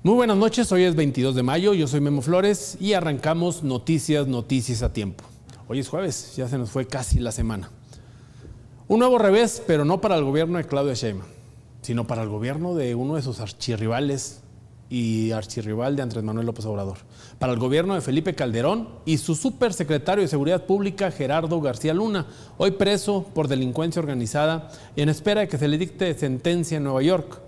Muy buenas noches, hoy es 22 de mayo, yo soy Memo Flores y arrancamos Noticias a tiempo. Hoy es jueves, ya se nos fue casi la semana. Un nuevo revés, pero no para el gobierno de Claudia Sheinbaum, sino para el gobierno de uno de sus archirrivales y archirrival de Andrés Manuel López Obrador. Para el gobierno de Felipe Calderón y su supersecretario de Seguridad Pública, Gerardo García Luna, hoy preso por delincuencia organizada y en espera de que se le dicte sentencia en Nueva York.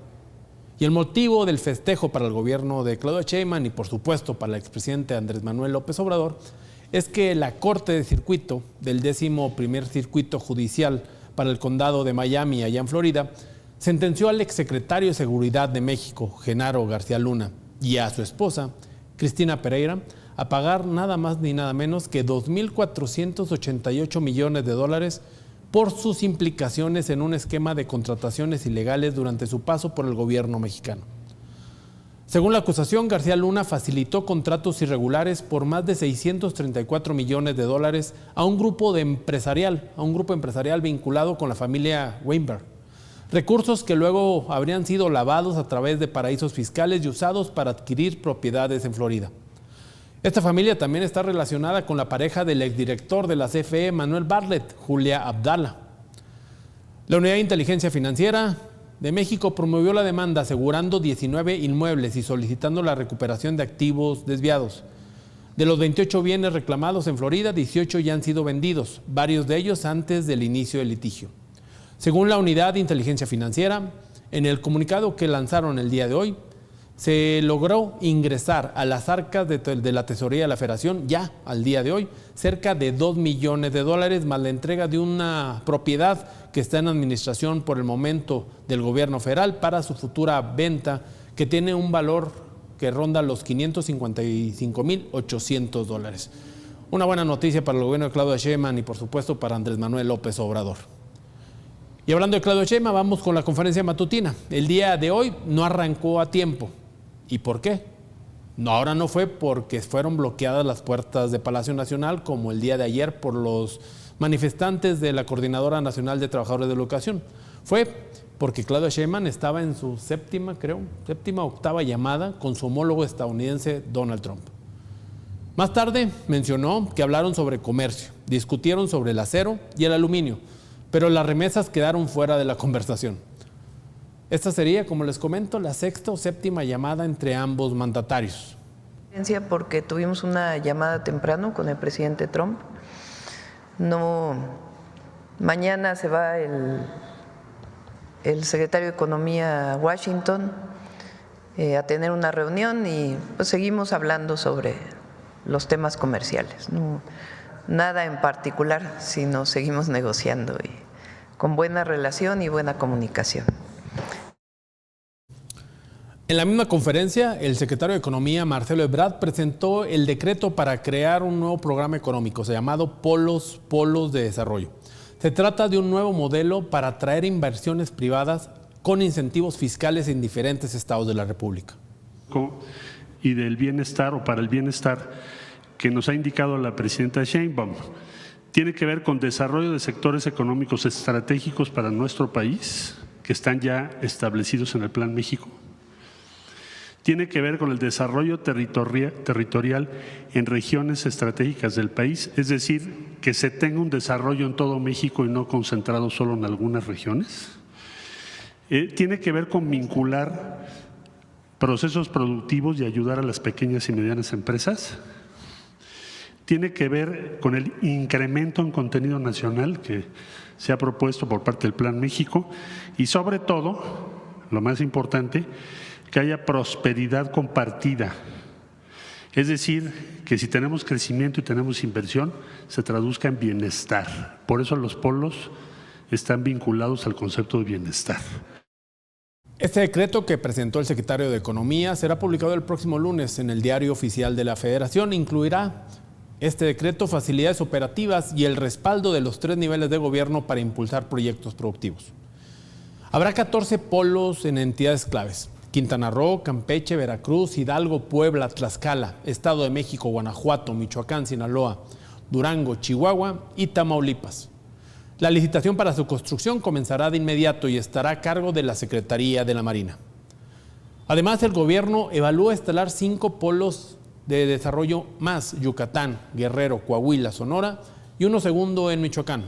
Y el motivo del festejo para el gobierno de Claudia Sheinbaum y por supuesto para el expresidente Andrés Manuel López Obrador es que la Corte de Circuito del 11º Circuito Judicial para el Condado de Miami, allá en Florida, sentenció al exsecretario de Seguridad de México, Genaro García Luna, y a su esposa, Cristina Pereira, a pagar nada más ni nada menos que $2.488 millones por sus implicaciones en un esquema de contrataciones ilegales durante su paso por el gobierno mexicano. Según la acusación, García Luna facilitó contratos irregulares por más de $634 millones a un grupo empresarial vinculado con la familia Weinberg. Recursos que luego habrían sido lavados a través de paraísos fiscales y usados para adquirir propiedades en Florida. Esta familia también está relacionada con la pareja del exdirector de la CFE, Manuel Bartlett, Julia Abdala. La Unidad de Inteligencia Financiera de México promovió la demanda asegurando 19 inmuebles y solicitando la recuperación de activos desviados. De los 28 bienes reclamados en Florida, 18 ya han sido vendidos, varios de ellos antes del inicio del litigio. Según la Unidad de Inteligencia Financiera, en el comunicado que lanzaron el día de hoy, se logró ingresar a las arcas de la Tesorería de la Federación, ya al día de hoy, cerca de $2 millones, más la entrega de una propiedad que está en administración por el momento del gobierno federal para su futura venta, que tiene un valor que ronda los $555.800. Una buena noticia para el gobierno de Claudia Sheinbaum y por supuesto para Andrés Manuel López Obrador. Y hablando de Claudia Sheinbaum, vamos con la conferencia matutina. El día de hoy no arrancó a tiempo. ¿Y por qué? No, ahora no fue porque fueron bloqueadas las puertas de Palacio Nacional como el día de ayer por los manifestantes de la Coordinadora Nacional de Trabajadores de la Educación. Fue porque Claudia Sheinbaum estaba en su séptima o octava llamada con su homólogo estadounidense Donald Trump. Más tarde mencionó que hablaron sobre comercio, discutieron sobre el acero y el aluminio, pero las remesas quedaron fuera de la conversación. Esta sería, como les comento, la sexta o séptima llamada entre ambos mandatarios. Porque tuvimos una llamada temprano con el presidente Trump. Mañana se va el secretario de Economía a Washington a tener una reunión y pues seguimos hablando sobre los temas comerciales. Nada en particular, sino seguimos negociando y con buena relación y buena comunicación. En la misma conferencia, el secretario de Economía, Marcelo Ebrard, presentó el decreto para crear un nuevo programa económico llamado Polos de Desarrollo. Se trata de un nuevo modelo para atraer inversiones privadas con incentivos fiscales en diferentes estados de la República. Y del bienestar o para el bienestar que nos ha indicado la presidenta Sheinbaum. Tiene que ver con desarrollo de sectores económicos estratégicos para nuestro país, que están ya establecidos en el Plan México. Tiene que ver con el desarrollo territorial en regiones estratégicas del país, es decir, que se tenga un desarrollo en todo México y no concentrado solo en algunas regiones. Tiene que ver con vincular procesos productivos y ayudar a las pequeñas y medianas empresas. Tiene que ver con el incremento en contenido nacional que se ha propuesto por parte del Plan México y sobre todo, lo más importante, que haya prosperidad compartida. Es decir, que si tenemos crecimiento y tenemos inversión, se traduzca en bienestar. Por eso los polos están vinculados al concepto de bienestar. Este decreto que presentó el secretario de Economía será publicado el próximo lunes en el Diario Oficial de la Federación. Incluirá este decreto facilidades operativas y el respaldo de los 3 niveles de gobierno para impulsar proyectos productivos. Habrá 14 polos en entidades claves: Quintana Roo, Campeche, Veracruz, Hidalgo, Puebla, Tlaxcala, Estado de México, Guanajuato, Michoacán, Sinaloa, Durango, Chihuahua y Tamaulipas. La licitación para su construcción comenzará de inmediato y estará a cargo de la Secretaría de la Marina. Además, el gobierno evalúa instalar 5 polos de desarrollo más: Yucatán, Guerrero, Coahuila, Sonora y uno segundo en Michoacán.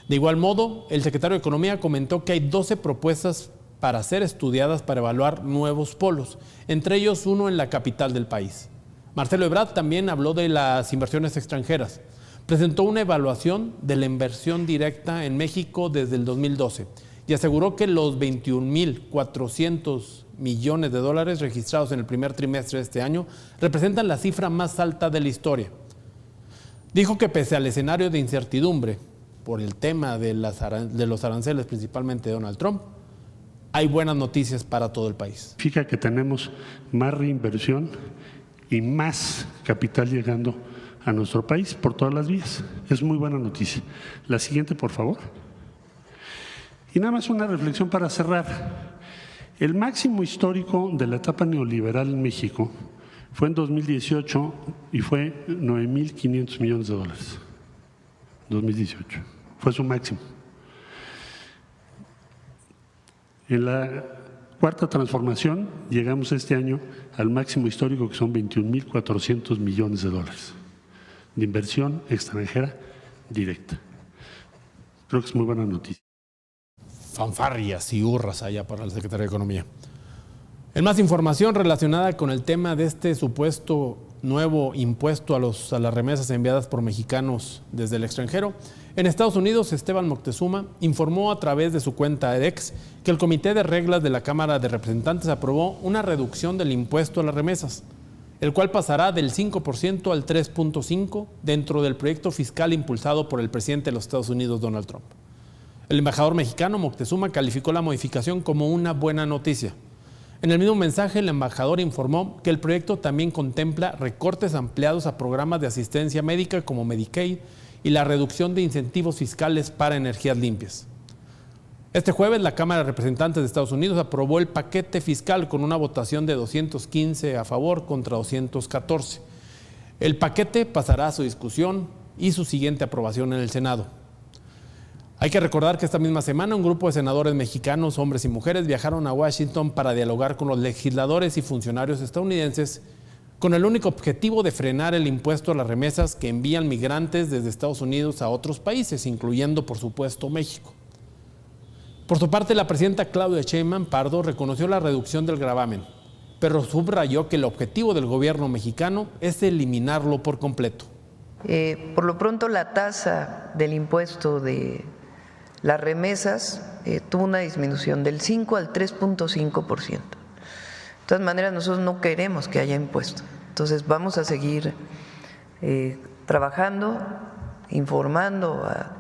De igual modo, el secretario de Economía comentó que hay 12 propuestas para ser estudiadas para evaluar nuevos polos, entre ellos uno en la capital del país. Marcelo Ebrard también habló de las inversiones extranjeras. Presentó una evaluación de la inversión directa en México desde el 2012 y aseguró que los 21.400 millones de dólares registrados en el primer trimestre de este año representan la cifra más alta de la historia. Dijo que pese al escenario de incertidumbre por el tema de los aranceles, principalmente de Donald Trump, hay buenas noticias para todo el país. Significa que tenemos más reinversión y más capital llegando a nuestro país por todas las vías. Es muy buena noticia. La siguiente, por favor. Y nada más una reflexión para cerrar. El máximo histórico de la etapa neoliberal en México fue en 2018 y fue 9.500 millones de dólares. 2018. Fue su máximo. En la cuarta transformación llegamos este año al máximo histórico, que son 21.400 millones de dólares de inversión extranjera directa. Creo que es muy buena noticia. Fanfarrias y hurras allá para el secretario de Economía. En más información relacionada con el tema de este supuesto nuevo impuesto a las remesas enviadas por mexicanos desde el extranjero, en Estados Unidos, Esteban Moctezuma informó a través de su cuenta X que el Comité de Reglas de la Cámara de Representantes aprobó una reducción del impuesto a las remesas, el cual pasará del 5% al 3.5% dentro del proyecto fiscal impulsado por el presidente de los Estados Unidos, Donald Trump. El embajador mexicano Moctezuma calificó la modificación como una buena noticia. En el mismo mensaje, el embajador informó que el proyecto también contempla recortes ampliados a programas de asistencia médica como Medicaid y la reducción de incentivos fiscales para energías limpias. Este jueves, la Cámara de Representantes de Estados Unidos aprobó el paquete fiscal con una votación de 215 a favor contra 214. El paquete pasará a su discusión y su siguiente aprobación en el Senado. Hay que recordar que esta misma semana un grupo de senadores mexicanos, hombres y mujeres, viajaron a Washington para dialogar con los legisladores y funcionarios estadounidenses con el único objetivo de frenar el impuesto a las remesas que envían migrantes desde Estados Unidos a otros países, incluyendo, por supuesto, México. Por su parte, la presidenta Claudia Sheinbaum Pardo reconoció la reducción del gravamen, pero subrayó que el objetivo del gobierno mexicano es eliminarlo por completo. Por lo pronto, la tasa del impuesto de las remesas tuvo una disminución del 5 al 3.5%. De todas maneras, nosotros no queremos que haya impuesto. Entonces, vamos a seguir trabajando, informando a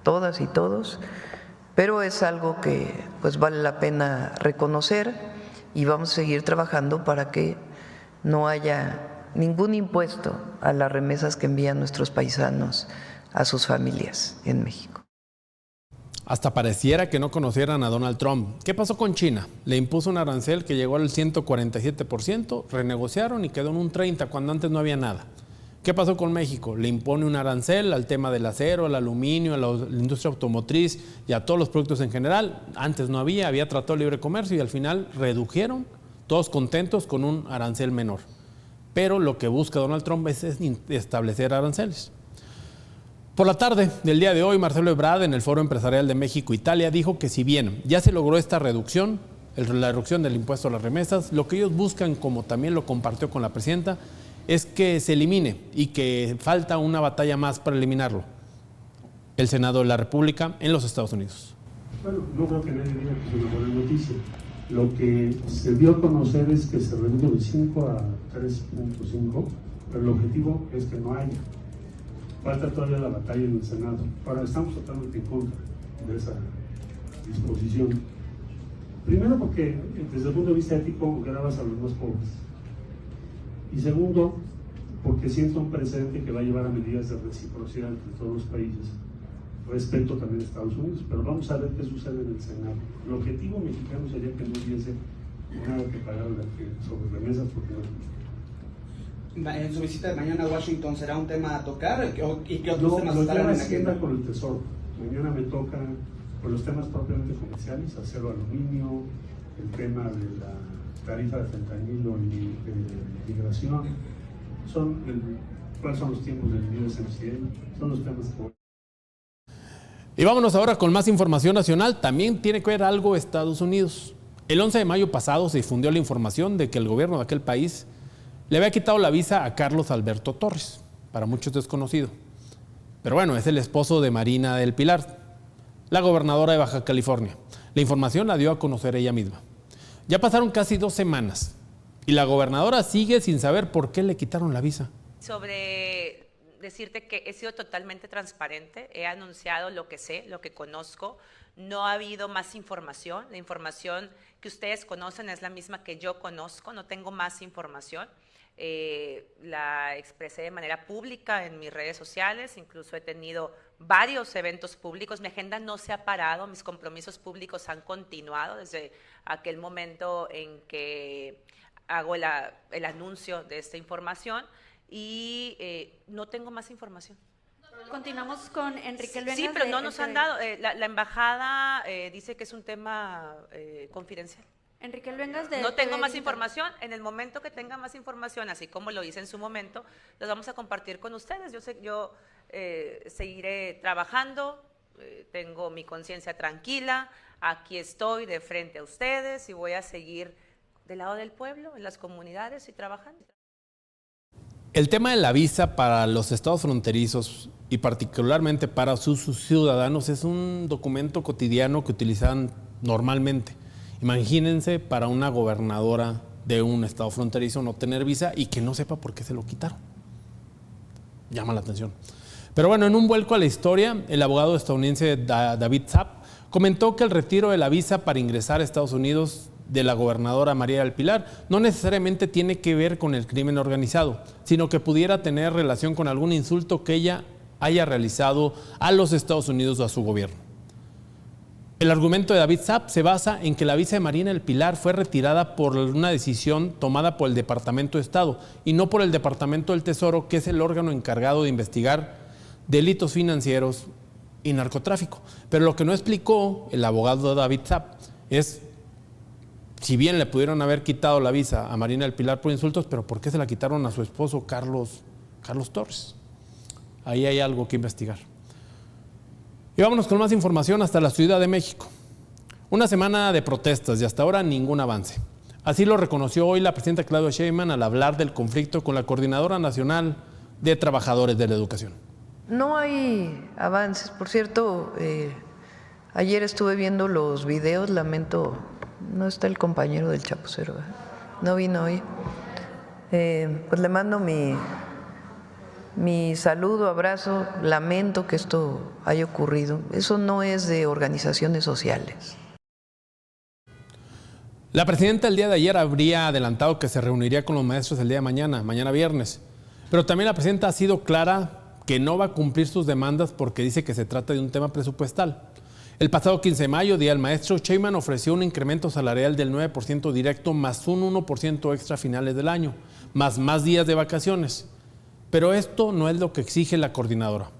todas y todos, pero es algo que pues vale la pena reconocer y vamos a seguir trabajando para que no haya ningún impuesto a las remesas que envían nuestros paisanos a sus familias en México. Hasta pareciera que no conocieran a Donald Trump. ¿Qué pasó con China? Le impuso un arancel que llegó al 147%, renegociaron y quedó en un 30% cuando antes no había nada. ¿Qué pasó con México? Le impone un arancel al tema del acero, al aluminio, a la industria automotriz y a todos los productos en general. Antes no había tratado de libre comercio y al final redujeron, todos contentos con un arancel menor. Pero lo que busca Donald Trump es establecer aranceles. Por la tarde del día de hoy, Marcelo Ebrard, en el Foro Empresarial de México-Italia, dijo que si bien ya se logró esta reducción, la reducción del impuesto a las remesas, lo que ellos buscan, como también lo compartió con la presidenta, es que se elimine y que falta una batalla más para eliminarlo. El Senado de la República en los Estados Unidos. Bueno, no creo que nadie diga que es una buena noticia. Lo que se dio a conocer es que se redujo de 5 a 3.5, pero el objetivo es que no haya. Falta todavía la batalla en el Senado. Ahora estamos totalmente en contra de esa disposición. Primero porque desde el punto de vista ético grabas a los más pobres. Y segundo, porque siento un precedente que va a llevar a medidas de reciprocidad entre todos los países, respecto también a Estados Unidos. Pero vamos a ver qué sucede en el Senado. El objetivo mexicano sería que no hubiese nada que pagar sobre remesas porque no es justo. En su visita de mañana a Washington, ¿será un tema a tocar? ¿Y qué otros temas estarán en la agenda? Con el Tesoro. Mañana me toca con los temas propiamente comerciales, acero, aluminio, el tema de la tarifa de fentanilo y migración, cuáles son los tiempos del USMCA, son los temas que... Y vámonos ahora con más información nacional. También tiene que ver algo Estados Unidos. El 11 de mayo pasado se difundió la información de que el gobierno de aquel país le había quitado la visa a Carlos Alberto Torres, para muchos desconocido. Pero bueno, es el esposo de Marina del Pilar, la gobernadora de Baja California. La información la dio a conocer ella misma. Ya pasaron casi 2 semanas y la gobernadora sigue sin saber por qué le quitaron la visa. Sobre decirte que he sido totalmente transparente, he anunciado lo que sé, lo que conozco, no ha habido más información, la información que ustedes conocen es la misma que yo conozco, no tengo más información. La expresé de manera pública en mis redes sociales, incluso he tenido varios eventos públicos, mi agenda no se ha parado, mis compromisos públicos han continuado desde aquel momento en que hago el anuncio de esta información y no tengo más información. Continuamos con Enrique Luengas. Sí, pero no nos han dado, la embajada dice que es un tema confidencial. Enrique Luengas de No tengo TV más Digital. información. En el momento que tenga más información, así como lo hice en su momento, los vamos a compartir con ustedes. Yo seguiré trabajando, tengo mi conciencia tranquila, aquí estoy de frente a ustedes y voy a seguir del lado del pueblo, en las comunidades y trabajando. El tema de la visa para los estados fronterizos y particularmente para sus ciudadanos es un documento cotidiano que utilizan normalmente. Imagínense para una gobernadora de un estado fronterizo no tener visa y que no sepa por qué se lo quitaron. Llama la atención. Pero bueno, en un vuelco a la historia, el abogado estadounidense David Zapp comentó que el retiro de la visa para ingresar a Estados Unidos de la gobernadora María del Pilar no necesariamente tiene que ver con el crimen organizado, sino que pudiera tener relación con algún insulto que ella haya realizado a los Estados Unidos o a su gobierno. El argumento de David Zapp se basa en que la visa de Marina del Pilar fue retirada por una decisión tomada por el Departamento de Estado y no por el Departamento del Tesoro, que es el órgano encargado de investigar delitos financieros y narcotráfico. Pero lo que no explicó el abogado David Zapp es, si bien le pudieron haber quitado la visa a Marina del Pilar por insultos, pero ¿por qué se la quitaron a su esposo Carlos Torres? Ahí hay algo que investigar. Y vámonos con más información hasta la Ciudad de México. Una semana de protestas y hasta ahora ningún avance. Así lo reconoció hoy la presidenta Claudia Sheinbaum al hablar del conflicto con la Coordinadora Nacional de Trabajadores de la Educación. No hay avances. Por cierto, ayer estuve viendo los videos, lamento, no está el compañero del Chapucero, no vino hoy. Pues le mando mi saludo, abrazo, lamento que esto haya ocurrido. Eso no es de organizaciones sociales. La presidenta el día de ayer habría adelantado que se reuniría con los maestros el día de mañana viernes. Pero también la presidenta ha sido clara que no va a cumplir sus demandas porque dice que se trata de un tema presupuestal. El pasado 15 de mayo, Día del Maestro, Sheinbaum ofreció un incremento salarial del 9% directo más un 1% extra a finales del año, más días de vacaciones. Pero esto no es lo que exige la coordinadora.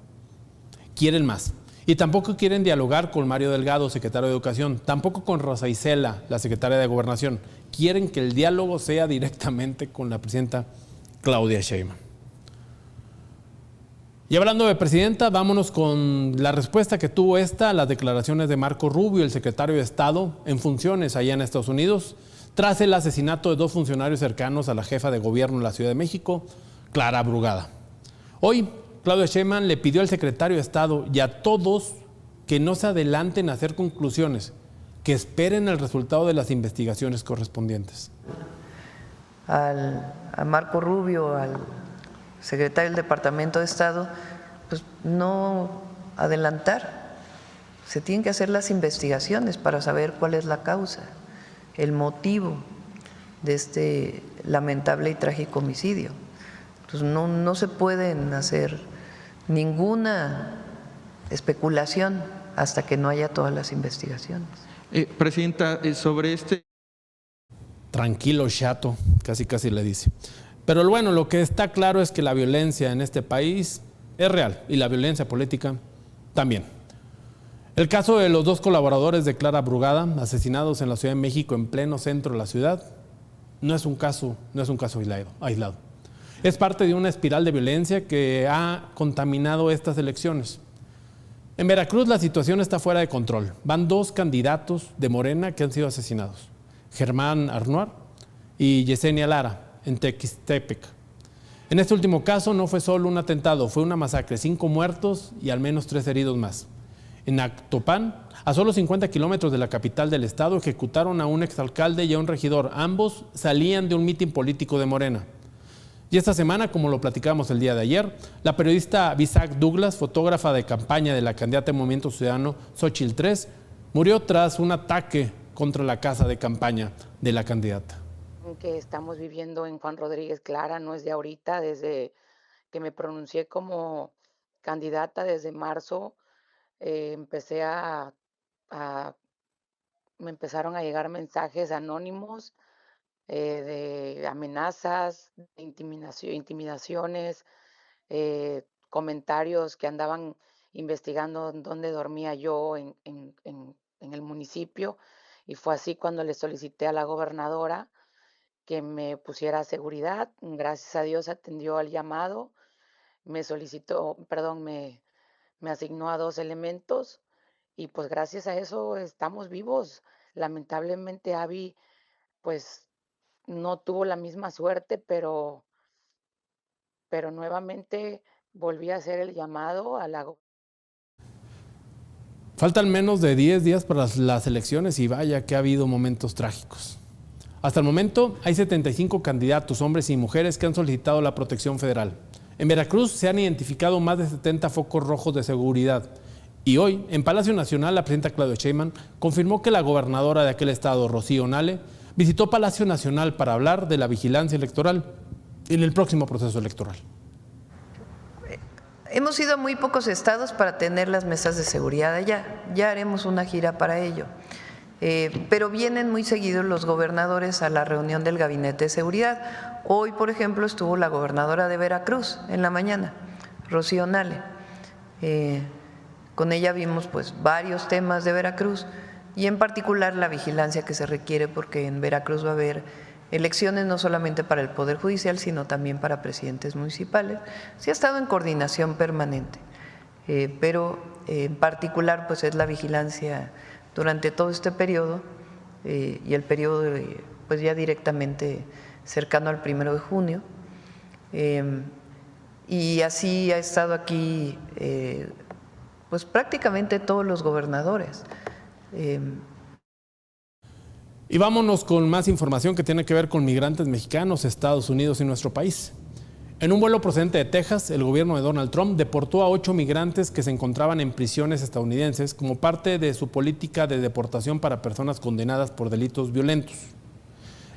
Quieren más. Y tampoco quieren dialogar con Mario Delgado, secretario de Educación, tampoco con Rosa Isela, la secretaria de Gobernación. Quieren que el diálogo sea directamente con la presidenta Claudia Sheinbaum. Y hablando de presidenta, vámonos con la respuesta que tuvo a las declaraciones de Marco Rubio, el secretario de Estado en funciones allá en Estados Unidos, tras el asesinato de 2 funcionarios cercanos a la jefa de gobierno en la Ciudad de México, Clara Brugada. Hoy, Claudia Sheinbaum le pidió al secretario de Estado y a todos que no se adelanten a hacer conclusiones, que esperen el resultado de las investigaciones correspondientes. A Marco Rubio, al secretario del Departamento de Estado, pues no adelantar. Se tienen que hacer las investigaciones para saber cuál es la causa, el motivo de este lamentable y trágico homicidio. Entonces no se pueden hacer ninguna especulación hasta que no haya todas las investigaciones. Presidenta, sobre Tranquilo, chato, casi le dice. Pero bueno, lo que está claro es que la violencia en este país es real y la violencia política también. El caso de los 2 colaboradores de Clara Brugada, asesinados en la Ciudad de México en pleno centro de la ciudad, no es un caso aislado. Es parte de una espiral de violencia que ha contaminado estas elecciones. En Veracruz la situación está fuera de control. Van 2 candidatos de Morena que han sido asesinados. Germán Arnuar y Yesenia Lara, en Tequistepec. En este último caso no fue solo un atentado, fue una masacre, 5 muertos y al menos 3 heridos más. En Actopan, a solo 50 kilómetros de la capital del estado, ejecutaron a un exalcalde y a un regidor. Ambos salían de un mitin político de Morena. Y esta semana, como lo platicamos el día de ayer, la periodista Bisac Douglas, fotógrafa de campaña de la candidata de Movimiento Ciudadano Xóchitl 3, murió tras un ataque contra la casa de campaña de la candidata. Que estamos viviendo en Juan Rodríguez Clara no es de ahorita, desde que me pronuncié como candidata desde marzo, me empezaron a llegar mensajes anónimos de amenazas, de intimidaciones, comentarios que andaban investigando dónde dormía yo en el municipio, y fue así cuando le solicité a la gobernadora que me pusiera seguridad. Gracias a Dios atendió al llamado, me asignó a 2 elementos y pues gracias a eso estamos vivos. Lamentablemente Abby pues no tuvo la misma suerte, pero nuevamente volví a hacer el llamado a la. Faltan menos de 10 días para las elecciones y vaya que ha habido momentos trágicos. Hasta el momento hay 75 candidatos, hombres y mujeres, que han solicitado la protección federal. En Veracruz se han identificado más de 70 focos rojos de seguridad. Y hoy, en Palacio Nacional, la presidenta Claudia Sheinbaum confirmó que la gobernadora de aquel estado, Rocío Nale, visitó Palacio Nacional para hablar de la vigilancia electoral en el próximo proceso electoral. Hemos ido a muy pocos estados para tener las mesas de seguridad allá. Ya haremos una gira para ello. Pero vienen muy seguidos los gobernadores a la reunión del Gabinete de Seguridad. Hoy, por ejemplo, estuvo la gobernadora de Veracruz en la mañana, Rocío Nale. Con ella vimos pues varios temas de Veracruz y en particular la vigilancia que se requiere, porque en Veracruz va a haber elecciones no solamente para el Poder Judicial, sino también para presidentes municipales. Sí ha estado en coordinación permanente, pero en particular pues es la vigilancia durante todo este periodo y el periodo pues ya directamente cercano al 1 de junio. Y así ha estado aquí pues prácticamente todos los gobernadores. Y vámonos con más información que tiene que ver con migrantes mexicanos, Estados Unidos y nuestro país. En un vuelo procedente de Texas, el gobierno de Donald Trump deportó a 8 migrantes que se encontraban en prisiones estadounidenses como parte de su política de deportación para personas condenadas por delitos violentos.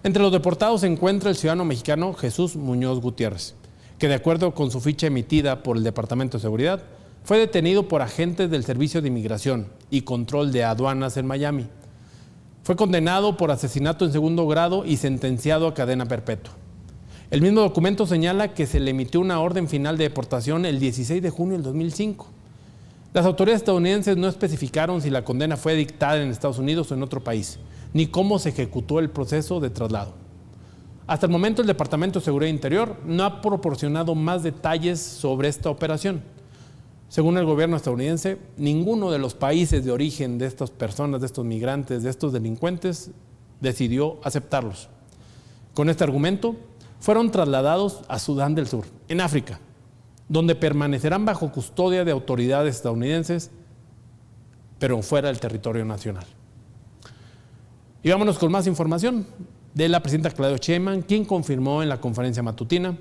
Entre los deportados se encuentra el ciudadano mexicano Jesús Muñoz Gutiérrez, que de acuerdo con su ficha emitida por el Departamento de Seguridad, fue detenido por agentes del Servicio de Inmigración y Control de Aduanas en Miami. Fue condenado por asesinato en segundo grado y sentenciado a cadena perpetua. El mismo documento señala que se le emitió una orden final de deportación el 16 de junio del 2005. Las autoridades estadounidenses no especificaron si la condena fue dictada en Estados Unidos o en otro país, ni cómo se ejecutó el proceso de traslado. Hasta el momento, el Departamento de Seguridad Interior no ha proporcionado más detalles sobre esta operación. Según el gobierno estadounidense, ninguno de los países de origen de estas personas, de estos migrantes, de estos delincuentes, decidió aceptarlos. Con este argumento, fueron trasladados a Sudán del Sur, en África, donde permanecerán bajo custodia de autoridades estadounidenses, pero fuera del territorio nacional. Y vámonos con más información de la presidenta Claudia Sheinbaum, quien confirmó en la conferencia matutina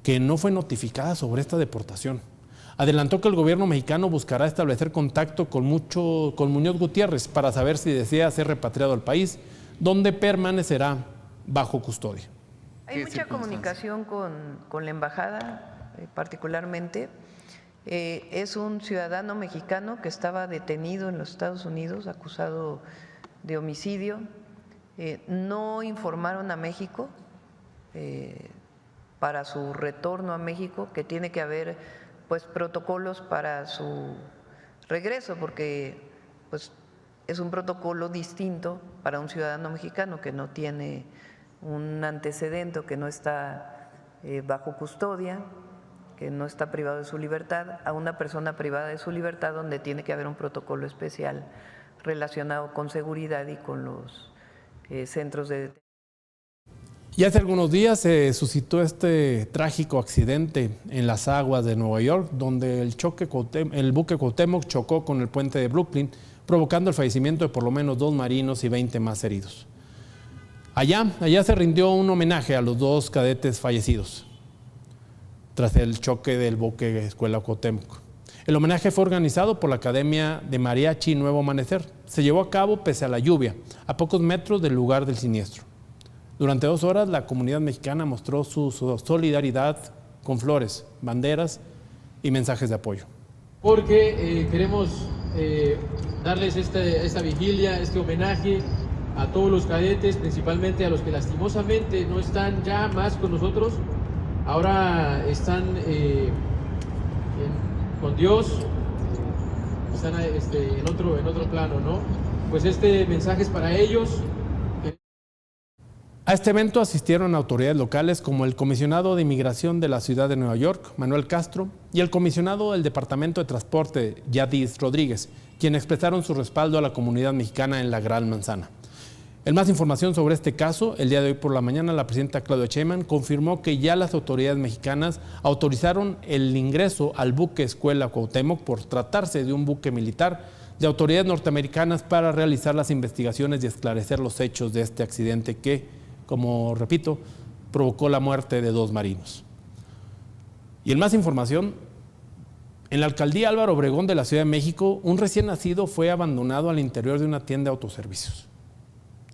que no fue notificada sobre esta deportación. Adelantó que el gobierno mexicano buscará establecer contacto con Muñoz Gutiérrez para saber si desea ser repatriado al país, donde permanecerá bajo custodia. Hay mucha comunicación con la embajada, particularmente. Es un ciudadano mexicano que estaba detenido en los Estados Unidos, acusado de homicidio. No informaron a México para su retorno a México, que tiene que haber pues protocolos para su regreso, porque pues es un protocolo distinto para un ciudadano mexicano que no tiene un antecedente o que no está bajo custodia, que no está privado de su libertad, a una persona privada de su libertad donde tiene que haber un protocolo especial relacionado con seguridad y con los centros de detención. Y hace algunos días se suscitó este trágico accidente en las aguas de Nueva York, donde el buque Cuauhtémoc chocó con el puente de Brooklyn, provocando el fallecimiento de por lo menos 2 marinos y 20 más heridos. Allá se rindió un homenaje a los 2 cadetes fallecidos tras el choque del buque Escuela Cuauhtémoc. El homenaje fue organizado por la Academia de Mariachi Nuevo Amanecer. Se llevó a cabo pese a la lluvia, a pocos metros del lugar del siniestro. Durante 2 horas, la comunidad mexicana mostró su solidaridad con flores, banderas y mensajes de apoyo. Porque queremos darles esta vigilia, este homenaje a todos los cadetes, principalmente a los que lastimosamente no están ya más con nosotros, ahora están con Dios, están en otro plano, ¿no? Pues este mensaje es para ellos. A este evento asistieron autoridades locales como el comisionado de Inmigración de la ciudad de Nueva York, Manuel Castro, y el comisionado del Departamento de Transporte, Yadis Rodríguez, quienes expresaron su respaldo a la comunidad mexicana en la Gran Manzana. En más información sobre este caso, el día de hoy por la mañana la presidenta Claudia Sheinbaum confirmó que ya las autoridades mexicanas autorizaron el ingreso al buque Escuela Cuauhtémoc por tratarse de un buque militar de autoridades norteamericanas para realizar las investigaciones y esclarecer los hechos de este accidente que, como repito, provocó la muerte de 2 marinos. Y en más información, en la alcaldía Álvaro Obregón de la Ciudad de México, un recién nacido fue abandonado al interior de una tienda de autoservicios.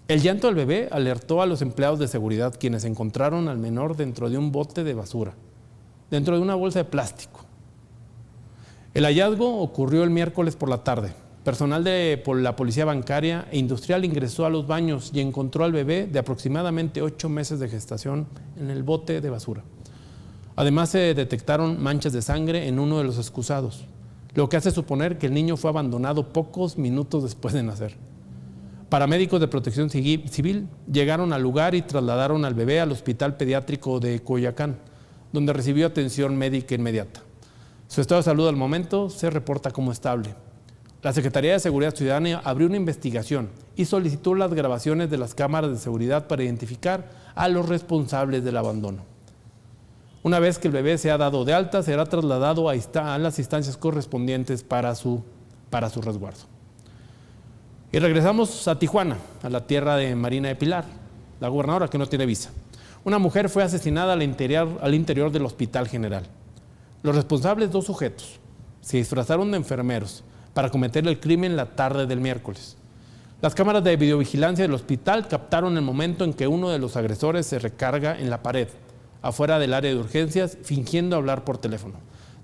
El llanto del bebé alertó a los empleados de seguridad, quienes encontraron al menor dentro de un bote de basura, dentro de una bolsa de plástico. El hallazgo ocurrió el miércoles por la tarde. Personal de la Policía Bancaria e Industrial ingresó a los baños y encontró al bebé de aproximadamente 8 meses de gestación en el bote de basura. Además, se detectaron manchas de sangre en uno de los excusados, lo que hace suponer que el niño fue abandonado pocos minutos después de nacer. Paramédicos de Protección Civil llegaron al lugar y trasladaron al bebé al Hospital Pediátrico de Coyoacán, donde recibió atención médica inmediata. Su estado de salud al momento se reporta como estable. La Secretaría de Seguridad Ciudadana abrió una investigación y solicitó las grabaciones de las cámaras de seguridad para identificar a los responsables del abandono. Una vez que el bebé sea dado de alta, será trasladado a las instancias correspondientes para su resguardo. Y regresamos a Tijuana, a la tierra de Marina de Pilar, la gobernadora que no tiene visa. Una mujer fue asesinada al interior del Hospital General. Los responsables, 2 sujetos, se disfrazaron de enfermeros para cometer el crimen la tarde del miércoles. Las cámaras de videovigilancia del hospital captaron el momento en que uno de los agresores se recarga en la pared, afuera del área de urgencias, fingiendo hablar por teléfono.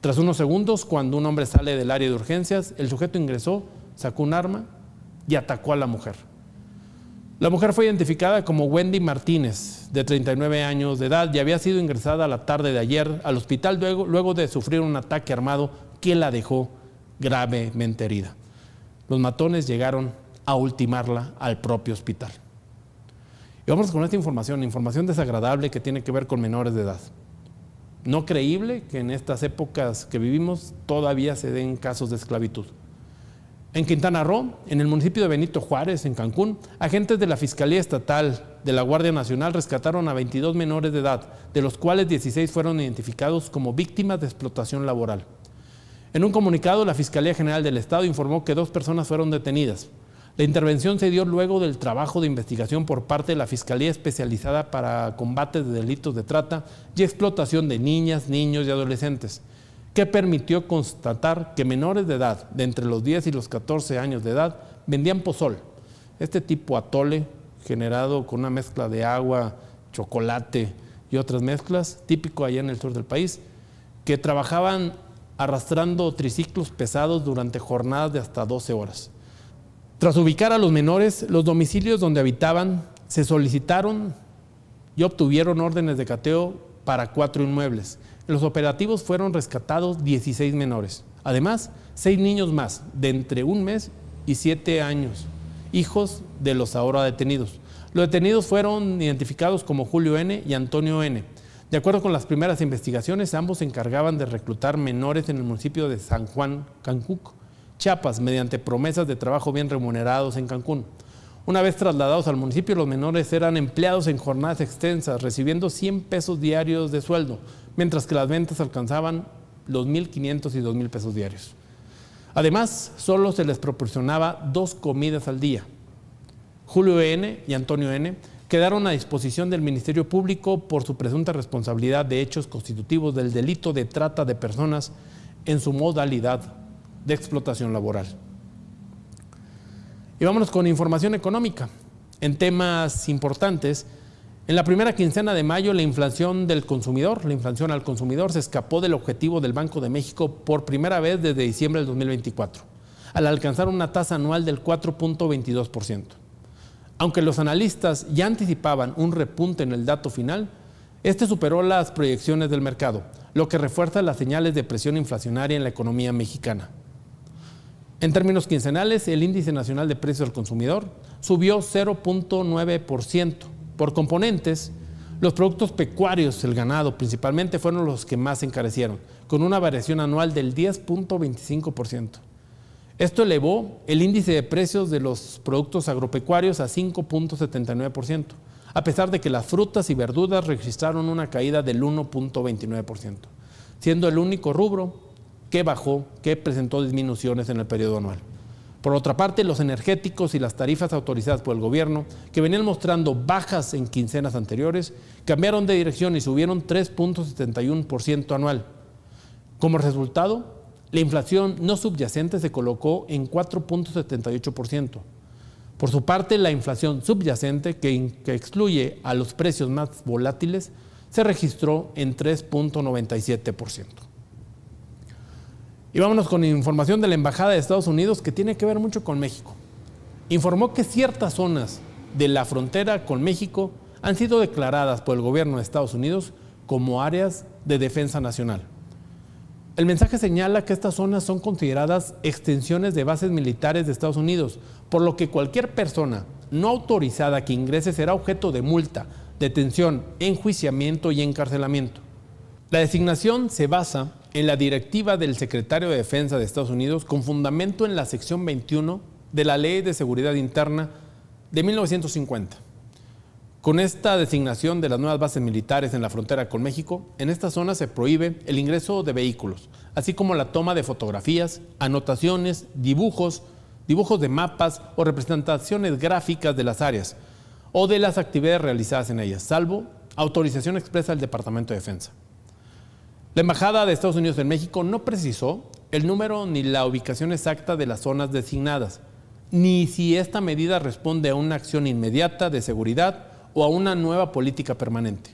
Tras unos segundos, cuando un hombre sale del área de urgencias, el sujeto ingresó, sacó un arma y atacó a la mujer. La mujer fue identificada como Wendy Martínez, de 39 años de edad, y había sido ingresada la tarde de ayer al hospital luego de sufrir un ataque armado que la dejó gravemente herida. Los matones llegaron a ultimarla al propio hospital. Y vamos con esta información desagradable que tiene que ver con menores de edad. No creíble que en estas épocas que vivimos todavía se den casos de esclavitud. En Quintana Roo, en el municipio de Benito Juárez, en Cancún, agentes de la Fiscalía Estatal de la Guardia Nacional rescataron a 22 menores de edad, de los cuales 16 fueron identificados como víctimas de explotación laboral. En un comunicado, la Fiscalía General del Estado informó que 2 personas fueron detenidas. La intervención se dio luego del trabajo de investigación por parte de la Fiscalía Especializada para Combate de Delitos de Trata y Explotación de Niñas, Niños y Adolescentes, que permitió constatar que menores de edad, de entre los 10 y los 14 años de edad, vendían pozol, este tipo atole generado con una mezcla de agua, chocolate y otras mezclas, típico allá en el sur del país, que trabajaban arrastrando triciclos pesados durante jornadas de hasta 12 horas. Tras ubicar a los menores, los domicilios donde habitaban se solicitaron y obtuvieron órdenes de cateo para 4 inmuebles. En los operativos fueron rescatados 16 menores. Además, 6 niños más, de entre 1 mes y 7 años, hijos de los ahora detenidos. Los detenidos fueron identificados como Julio N. y Antonio N. De acuerdo con las primeras investigaciones, ambos se encargaban de reclutar menores en el municipio de San Juan Cancuco, Chiapas, mediante promesas de trabajo bien remunerados en Cancún. Una vez trasladados al municipio, los menores eran empleados en jornadas extensas, recibiendo 100 pesos diarios de sueldo, mientras que las ventas alcanzaban los 1,500 y 2,000 pesos diarios. Además, solo se les proporcionaba 2 comidas al día. Julio N. y Antonio N. quedaron a disposición del Ministerio Público por su presunta responsabilidad de hechos constitutivos del delito de trata de personas en su modalidad de explotación laboral. Y vámonos con información económica. En temas importantes, en la primera quincena de mayo la inflación al consumidor se escapó del objetivo del Banco de México por primera vez desde diciembre del 2024, al alcanzar una tasa anual del 4.22%. Aunque los analistas ya anticipaban un repunte en el dato final, este superó las proyecciones del mercado, lo que refuerza las señales de presión inflacionaria en la economía mexicana. En términos quincenales, el índice nacional de precios al consumidor subió 0.9%. Por componentes, los productos pecuarios, el ganado principalmente, fueron los que más se encarecieron, con una variación anual del 10.25%. Esto elevó el índice de precios de los productos agropecuarios a 5.79%, a pesar de que las frutas y verduras registraron una caída del 1.29%, siendo el único rubro que presentó disminuciones en el periodo anual. Por otra parte, los energéticos y las tarifas autorizadas por el gobierno, que venían mostrando bajas en quincenas anteriores, cambiaron de dirección y subieron 3.71% anual. Como resultado, la inflación no subyacente se colocó en 4.78%. Por su parte, la inflación subyacente, que excluye a los precios más volátiles, se registró en 3.97%. Y vámonos con información de la Embajada de Estados Unidos que tiene que ver mucho con México. Informó que ciertas zonas de la frontera con México han sido declaradas por el gobierno de Estados Unidos como áreas de defensa nacional. El mensaje señala que estas zonas son consideradas extensiones de bases militares de Estados Unidos, por lo que cualquier persona no autorizada que ingrese será objeto de multa, detención, enjuiciamiento y encarcelamiento. La designación se basa en la directiva del secretario de Defensa de Estados Unidos con fundamento en la sección 21 de la Ley de Seguridad Interna de 1950. Con esta designación de las nuevas bases militares en la frontera con México, en esta zona se prohíbe el ingreso de vehículos, así como la toma de fotografías, anotaciones, dibujos de mapas o representaciones gráficas de las áreas o de las actividades realizadas en ellas, salvo autorización expresa del Departamento de Defensa. La Embajada de Estados Unidos en México no precisó el número ni la ubicación exacta de las zonas designadas, ni si esta medida responde a una acción inmediata de seguridad o a una nueva política permanente.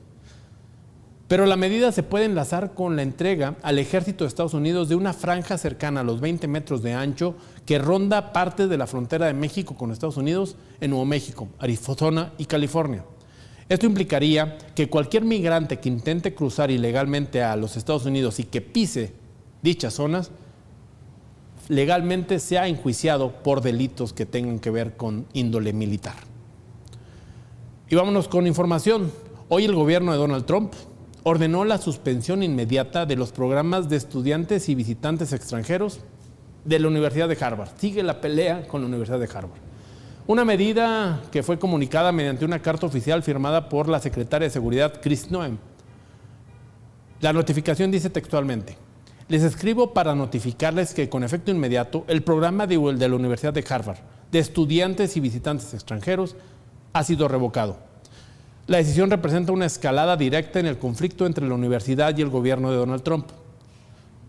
Pero la medida se puede enlazar con la entrega al Ejército de Estados Unidos de una franja cercana a los 20 metros de ancho que ronda parte de la frontera de México con Estados Unidos en Nuevo México, Arizona y California. Esto implicaría que cualquier migrante que intente cruzar ilegalmente a los Estados Unidos y que pise dichas zonas, legalmente sea enjuiciado por delitos que tengan que ver con índole militar. Y vámonos con información. Hoy el gobierno de Donald Trump ordenó la suspensión inmediata de los programas de estudiantes y visitantes extranjeros de la Universidad de Harvard. Sigue la pelea con la Universidad de Harvard. Una medida que fue comunicada mediante una carta oficial firmada por la secretaria de Seguridad, Kristi Noem. La notificación dice textualmente: les escribo para notificarles que con efecto inmediato el programa de la Universidad de Harvard de estudiantes y visitantes extranjeros ha sido revocado. La decisión representa una escalada directa en el conflicto entre la universidad y el gobierno de Donald Trump.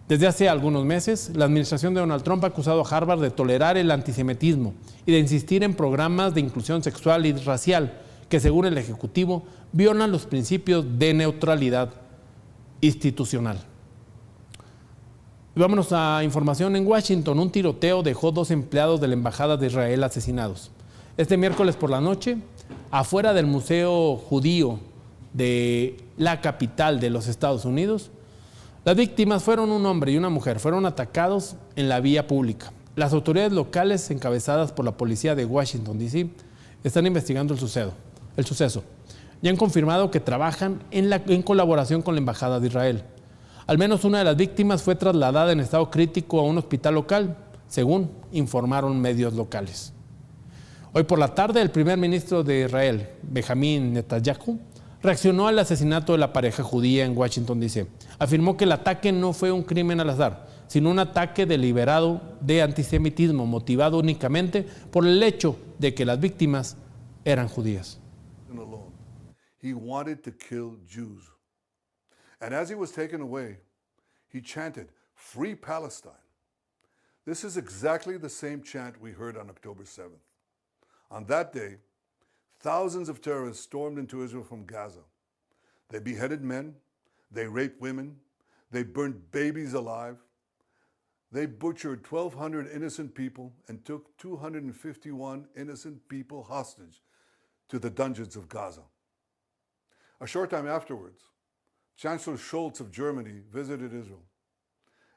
Desde hace algunos meses, la administración de Donald Trump ha acusado a Harvard de tolerar el antisemitismo y de insistir en programas de inclusión sexual y racial que, según el Ejecutivo, violan los principios de neutralidad institucional. Y vámonos a información en Washington. Un tiroteo dejó 2 empleados de la Embajada de Israel asesinados. Este miércoles por la noche, afuera del Museo Judío de la capital de los Estados Unidos, las víctimas fueron un hombre y una mujer. Fueron atacados en la vía pública. Las autoridades locales, encabezadas por la policía de Washington, D.C., están investigando el suceso. el suceso y han confirmado que trabajan en colaboración con la Embajada de Israel. Al menos una de las víctimas fue trasladada en estado crítico a un hospital local, según informaron medios locales. Hoy por la tarde, el primer ministro de Israel, Benjamín Netanyahu, reaccionó al asesinato de la pareja judía en Washington, D.C. Afirmó que el ataque no fue un crimen al azar, sino un ataque deliberado de antisemitismo motivado únicamente por el hecho de que las víctimas eran judías. He wanted to kill Jews. And as he was taken away, he chanted, "Free Palestine." This is exactly the same chant we heard on October 7th. On that day, thousands of terrorists stormed into Israel from Gaza. They beheaded men, they raped women, they burned babies alive, they butchered 1,200 innocent people and took 251 innocent people hostage to the dungeons of Gaza. A short time afterwards, Chancellor Scholz of Germany visited Israel.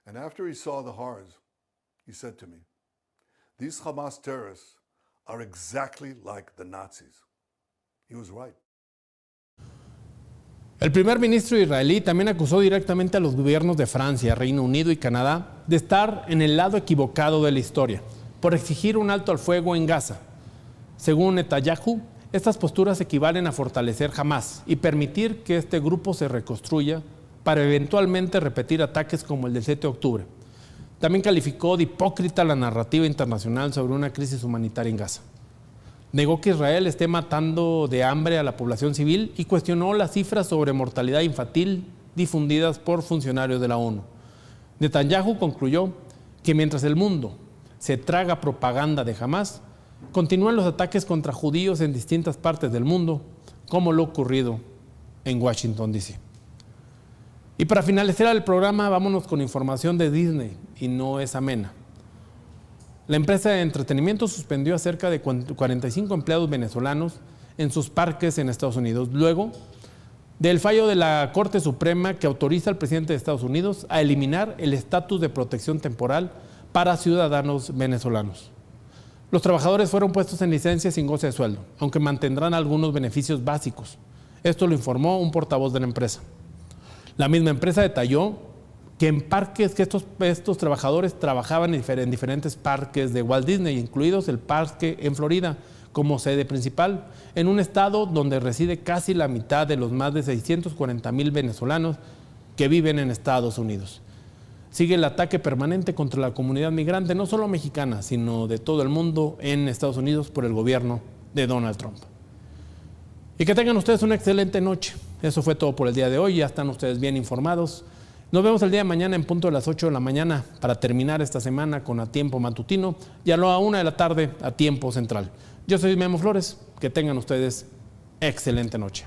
And after he saw the horrors, he said to me, "These Hamas terrorists are exactly like the Nazis." He was right. El primer ministro israelí también acusó directamente a los gobiernos de Francia, Reino Unido y Canadá de estar en el lado equivocado de la historia por exigir un alto al fuego en Gaza. Según Netanyahu, estas posturas equivalen a fortalecer Hamas y permitir que este grupo se reconstruya para eventualmente repetir ataques como el del 7 de octubre. También calificó de hipócrita la narrativa internacional sobre una crisis humanitaria en Gaza. Negó que Israel esté matando de hambre a la población civil y cuestionó las cifras sobre mortalidad infantil difundidas por funcionarios de la ONU. Netanyahu concluyó que mientras el mundo se traga propaganda de Hamas, continúan los ataques contra judíos en distintas partes del mundo, como lo ocurrido en Washington, D.C. Y para finalizar el programa, vámonos con información de Disney, y no es amena. La empresa de entretenimiento suspendió a cerca de 45 empleados venezolanos en sus parques en Estados Unidos, luego del fallo de la Corte Suprema que autoriza al presidente de Estados Unidos a eliminar el estatus de protección temporal para ciudadanos venezolanos. Los trabajadores fueron puestos en licencia sin goce de sueldo, aunque mantendrán algunos beneficios básicos. Esto lo informó un portavoz de la empresa. La misma empresa detalló que en parques, que estos trabajadores trabajaban en diferentes parques de Walt Disney, incluidos el parque en Florida, como sede principal, en un estado donde reside casi la mitad de los más de 640,000 venezolanos que viven en Estados Unidos. Sigue el ataque permanente contra la comunidad migrante, no solo mexicana, sino de todo el mundo en Estados Unidos por el gobierno de Donald Trump. Y que tengan ustedes una excelente noche. Eso fue todo por el día de hoy. Ya están ustedes bien informados. Nos vemos el día de mañana en punto de las 8 de la mañana para terminar esta semana con A Tiempo Matutino y a la 1 de la tarde A Tiempo Central. Yo soy Memo Flores. Que tengan ustedes excelente noche.